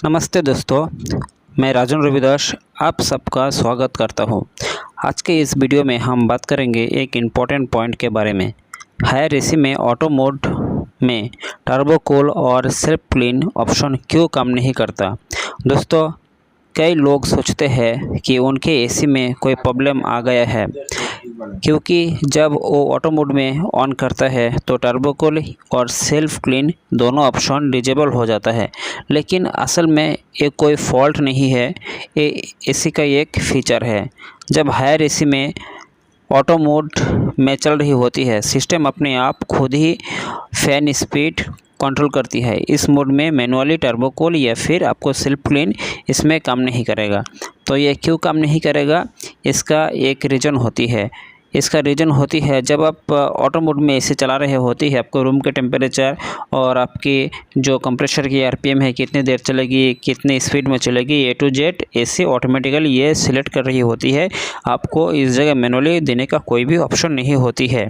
नमस्ते दोस्तों, मैं राजन रविदास आप सबका स्वागत करता हूं। आज के इस वीडियो में हम बात करेंगे एक इम्पॉर्टेंट पॉइंट के बारे में। हायर एसी में ऑटो मोड में टर्बो कूल और सेल्फ क्लीन ऑप्शन क्यों काम नहीं करता। दोस्तों, कई लोग सोचते हैं कि उनके एसी में कोई प्रॉब्लम आ गया है, क्योंकि जब वो ऑटो मोड में ऑन करता है तो टर्बो कूल और सेल्फ क्लीन दोनों ऑप्शन डिजेबल हो जाता है। लेकिन असल में ये कोई फॉल्ट नहीं है, ये एसी का एक फीचर है। जब हायर एसी में ऑटो मोड में चल रही होती है, सिस्टम अपने आप खुद ही फैन स्पीड कंट्रोल करती है। इस मोड में मैनुअली टर्बो कूल या फिर आपको सेल्फ क्लीन इसमें काम नहीं करेगा। तो ये क्यों काम नहीं करेगा, इसका एक रीज़न होती है। जब आप ऑटो मोड में एसी चला रहे होती है, आपको रूम के टेम्परेचर और आपकी जो कंप्रेसर की आरपीएम है, कितनी देर चलेगी, कितनी स्पीड में चलेगी, ए टू जेड एसी ऑटोमेटिकली ये सिलेक्ट कर रही होती है। आपको इस जगह मैनुअली देने का कोई भी ऑप्शन नहीं होती है।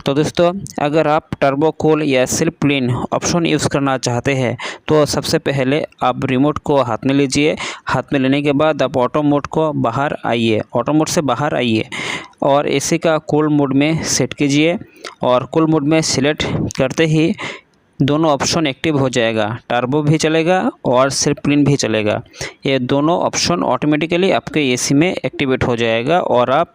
तो दोस्तों, अगर आप टर्बो कूल या सेल्फ क्लीन ऑप्शन यूज़ करना चाहते हैं तो सबसे पहले आप रिमोट को हाथ में लीजिए। हाथ में लेने के बाद आप ऑटो मोड से बाहर आइए और एसी का कूल मोड में सेट कीजिए। और कूल मोड में सिलेक्ट करते ही दोनों ऑप्शन एक्टिव हो जाएगा, टर्बो भी चलेगा और सेल्फ क्लीन भी चलेगा। ये दोनों ऑप्शन ऑटोमेटिकली आपके एसी में एक्टिवेट हो जाएगा और आप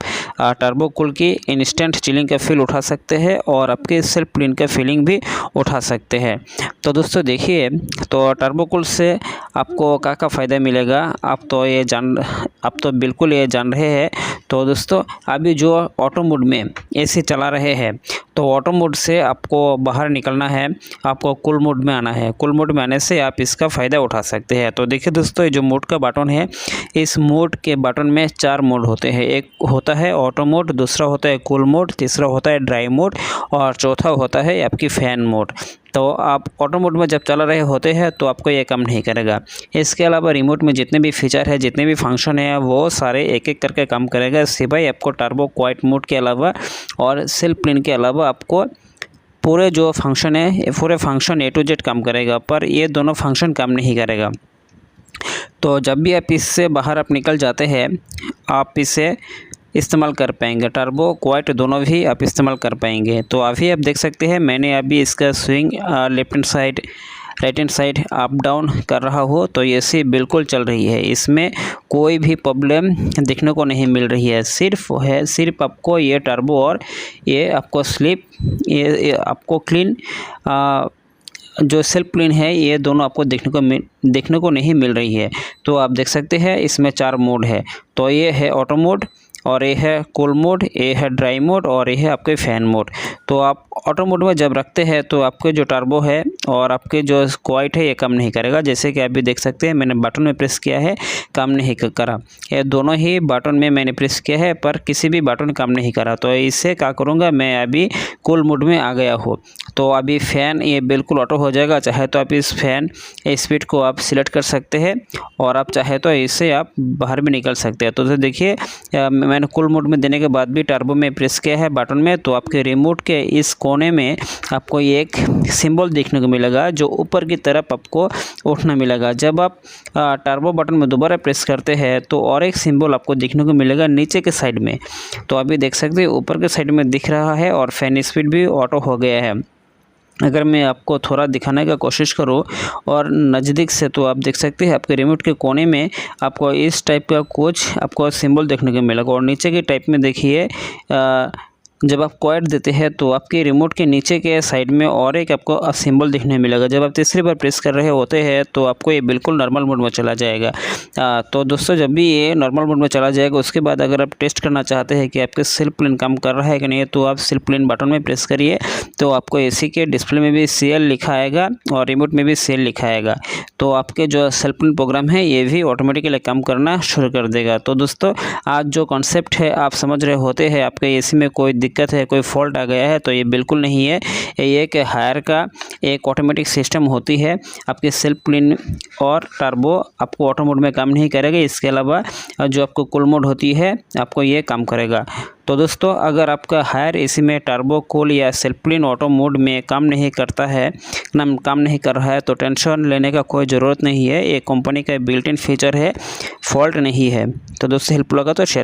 टर्बो कूल की इंस्टेंट चिलिंग का फील उठा सकते हैं और आपके सेल्फ क्लीन का फीलिंग भी उठा सकते हैं। तो दोस्तों देखिए, तो टर्बो कूल से आपको क्या फ़ायदा मिलेगा, आप तो बिल्कुल ये जान रहे हैं। तो दोस्तों, अभी जो ऑटो मोड में एसी चला रहे हैं, तो ऑटो मोड से आपको बाहर निकलना है, आपको कूल मोड में आना है। कूल मोड में आने से आप इसका फ़ायदा उठा सकते हैं। तो देखिए दोस्तों, ये जो मोड का बटन है, इस मोड के बटन में 4 मोड होते हैं। एक होता है ऑटो मोड, दूसरा होता है कूल मोड, तीसरा होता है ड्राई मोड और चौथा होता है आपकी फ़ैन मोड। तो आप ऑटो मोड में जब चला रहे होते हैं तो आपको ये काम नहीं करेगा। इसके अलावा रिमोट में जितने भी फीचर है, जितने भी फंक्शन है, वो सारे एक एक करके काम करेगा। सिवाय आपको टर्बो क्वाइट मोड के अलावा और सेल्फ क्लीन के अलावा आपको पूरे जो फंक्शन है, पूरे फंक्शन ए टू जेड काम करेगा, पर ये दोनों फंक्शन काम नहीं करेगा। तो जब भी आप इससे बाहर आप निकल जाते हैं, आप इसे इस्तेमाल कर पाएंगे, टर्बो क्वाइट दोनों भी आप इस्तेमाल कर पाएंगे। तो अभी आप देख सकते हैं, मैंने अभी इसका swing left hand side, right hand side up down कर रहा हो तो एसी बिल्कुल चल रही है। इसमें कोई भी प्रॉब्लम देखने को नहीं मिल रही है। सिर्फ आपको ये टर्बो और ये आपको ये आपको क्लीन जो सेल्फ क्लीन है, ये दोनों आपको देखने को नहीं मिल रही है। तो आप देख सकते हैं, इसमें 4 मोड है। तो ये है ऑटो मोड, और ये है कूल मोड, ये है ड्राई मोड और ये है आपके फ़ैन मोड। तो आप ऑटो मोड में जब रखते हैं तो आपके जो टर्बो है और आपके जो क्वाइट है, ये काम नहीं करेगा। जैसे कि आप भी देख सकते हैं, मैंने बटन में प्रेस किया है, काम नहीं करा। ये दोनों ही बटन में मैंने प्रेस किया है, पर किसी भी बटन काम नहीं करा। तो इससे क्या करूँगा, मैं अभी कूल मोड में आ गया हूँ। तो अभी फ़ैन ये बिल्कुल ऑटो हो जाएगा। चाहे तो आप इस फ़ैन स्पीड को आप सिलेक्ट कर सकते हैं और आप चाहे तो इससे आप बाहर भी निकल सकते हैं। तो देखिए, मैंने कूल मोड में देने के बाद भी टर्बो में प्रेस किया है बटन में, तो आपके रिमोट के इस कोने में आपको एक सिंबल देखने को मिलेगा जो ऊपर की तरफ आपको उठना मिलेगा। जब आप टर्बो बटन में दोबारा प्रेस करते हैं तो और एक सिंबल आपको देखने को मिलेगा नीचे के साइड में। तो अभी देख सकते हैं, ऊपर के साइड में दिख रहा है और फैन स्पीड भी ऑटो हो गया है। अगर मैं आपको थोड़ा दिखाने का कोशिश करूं और नज़दीक से, तो आप देख सकते हैं आपके रिमोट के कोने में आपको इस टाइप का कुछ आपको सिंबल देखने को मिलेगा। और नीचे के टाइप में देखिए, जब आप क्वाइट देते हैं तो आपके रिमोट के नीचे के साइड में और एक आपको सिंबल देखने मिलेगा। जब आप तीसरी बार प्रेस कर रहे होते हैं तो आपको ये बिल्कुल नॉर्मल मोड में चला जाएगा। तो दोस्तों, जब भी ये नॉर्मल मोड में चला जाएगा, उसके बाद अगर आप टेस्ट करना चाहते हैं कि आपके सेल्फ क्लीन काम कर रहा है कि नहीं, तो आप सेल्फ क्लीन बटन में प्रेस करिए। तो आपको एसी के डिस्प्ले में भी CL लिखा आएगा और रिमोट में भी CL लिखा आएगा। तो आपके जो सेल्फ क्लीन प्रोग्राम है, ये भी ऑटोमेटिकली काम करना शुरू कर देगा। तो दोस्तों, आज जो कॉन्सेप्ट है आप समझ रहे होते हैं, आपके एसी में कोई दिक्कत है, कोई फॉल्ट आ गया है, तो ये बिल्कुल नहीं है। ये एक हायर का एक ऑटोमेटिक सिस्टम होती है। आपके सेल्फ क्लीन और टर्बो आपको ऑटो मोड में काम नहीं करेगा। इसके अलावा जो आपको कूल मोड होती है आपको ये काम करेगा। तो दोस्तों, अगर आपका हायर एसी में टर्बो कूल या सेल्फ क्लीन ऑटो मोड में काम नहीं करता है, काम नहीं कर रहा है, तो टेंशन लेने का कोई ज़रूरत नहीं है। ये कंपनी का बिल्ट इन फीचर है, फॉल्ट नहीं है। तो दोस्तों, हेल्प लगा तो शेयर